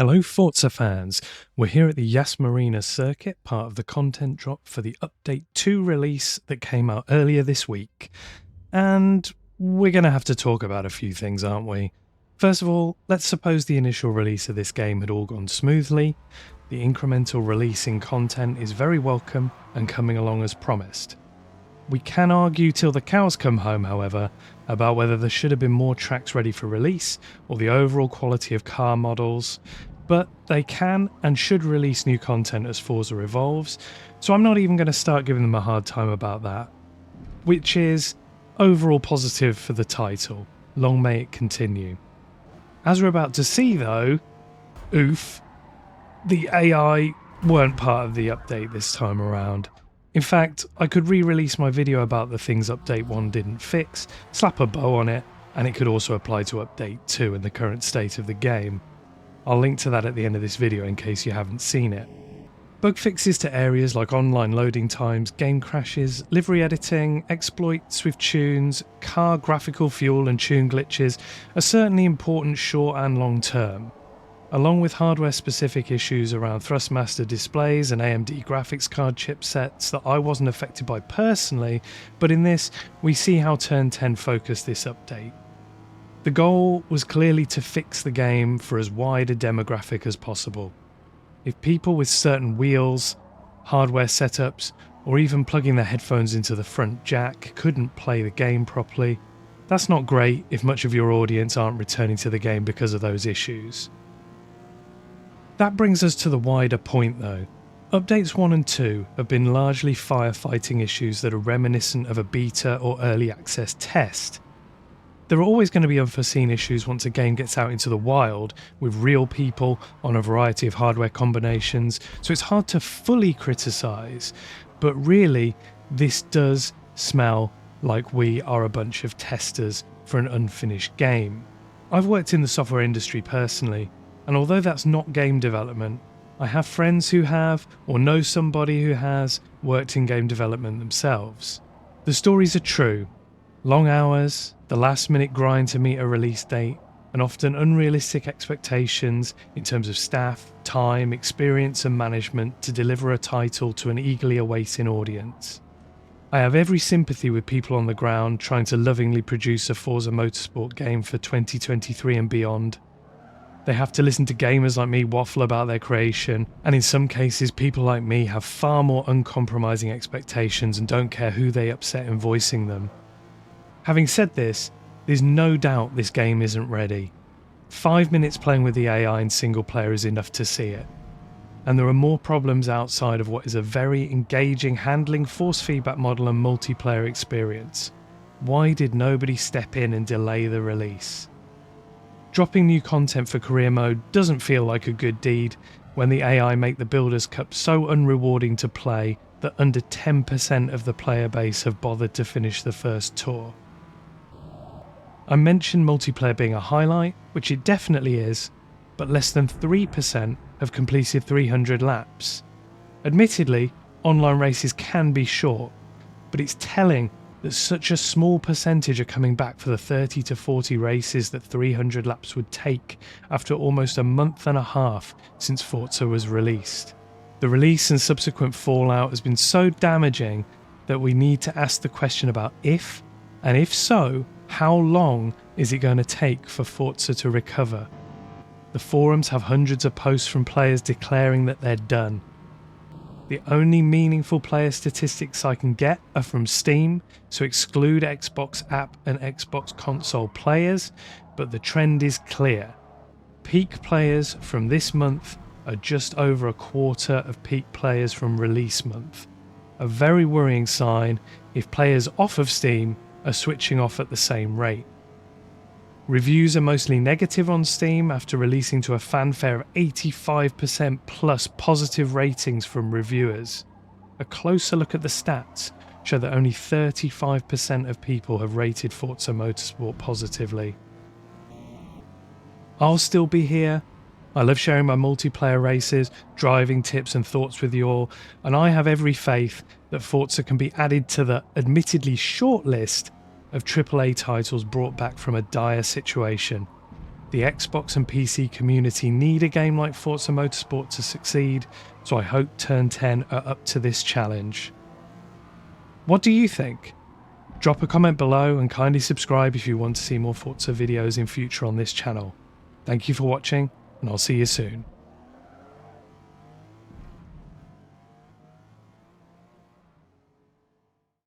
Hello Forza fans, we're here at the Yas Marina circuit, part of the content drop for the Update 2 release that came out earlier this week. And we're going to have to talk about a few things, aren't we? First of all, let's suppose the initial release of this game had all gone smoothly. The incremental release in content is very welcome and coming along as promised. We can argue till the cows come home, however, about whether there should have been more tracks ready for release or the overall quality of car models, but they can and should release new content as Forza evolves, so I'm not even going to start giving them a hard time about that. Which is overall positive for the title. Long may it continue. As we're about to see though, oof, the AI weren't part of the update this time around. In fact, I could re-release my video about the things Update 1 didn't fix, slap a bow on it, and it could also apply to Update 2 in the current state of the game. I'll link to that at the end of this video in case you haven't seen it. Bug fixes to areas like online loading times, game crashes, livery editing, exploits with tunes, car graphical fuel and tune glitches are certainly important short and long term. Along with hardware-specific issues around Thrustmaster displays and AMD graphics card chipsets that I wasn't affected by personally, but in this, we see how Turn 10 focused this update. The goal was clearly to fix the game for as wide a demographic as possible. If people with certain wheels, hardware setups, or even plugging their headphones into the front jack couldn't play the game properly, that's not great if much of your audience aren't returning to the game because of those issues. That brings us to the wider point though. Updates 1 and 2 have been largely firefighting issues that are reminiscent of a beta or early access test. There are always going to be unforeseen issues once a game gets out into the wild with real people on a variety of hardware combinations, so it's hard to fully criticise, but really this does smell like we are a bunch of testers for an unfinished game. I've worked in the software industry personally, and although that's not game development, I have friends who have, or know somebody who has, worked in game development themselves. The stories are true. Long hours, the last minute grind to meet a release date, and often unrealistic expectations in terms of staff, time, experience and management to deliver a title to an eagerly awaiting audience. I have every sympathy with people on the ground trying to lovingly produce a Forza Motorsport game for 2023 and beyond. They have to listen to gamers like me waffle about their creation, and in some cases people like me have far more uncompromising expectations and don't care who they upset in voicing them. Having said this, there's no doubt this game isn't ready. 5 minutes playing with the AI in single player is enough to see it. And there are more problems outside of what is a very engaging handling force feedback model and multiplayer experience. Why did nobody step in and delay the release? Dropping new content for career mode doesn't feel like a good deed when the AI make the Builders Cup so unrewarding to play that under 10% of the player base have bothered to finish the first tour. I mentioned multiplayer being a highlight, which it definitely is, but less than 3% have completed 300 laps. Admittedly, online races can be short, but it's telling that such a small percentage are coming back for the 30 to 40 races that 300 laps would take after almost a month and a half since Forza was released. The release and subsequent fallout has been so damaging that we need to ask the question about if, and if so, how long is it going to take for Forza to recover? The forums have hundreds of posts from players declaring that they're done. The only meaningful player statistics I can get are from Steam, so exclude Xbox app and Xbox console players, but the trend is clear. Peak players from this month are just over a quarter of peak players from release month. A very worrying sign if players off of Steam are switching off at the same rate. Reviews are mostly negative on Steam after releasing to a fanfare of 85% plus positive ratings from reviewers. A closer look at the stats show that only 35% of people have rated Forza Motorsport positively. I'll still be here. I love sharing my multiplayer races, driving tips and thoughts with you all, and I have every faith that Forza can be added to the admittedly short list of AAA titles brought back from a dire situation. The Xbox and PC community need a game like Forza Motorsport to succeed, so I hope Turn 10 are up to this challenge. What do you think? Drop a comment below and kindly subscribe if you want to see more Forza videos in future on this channel. Thank you for watching, and I'll see you soon.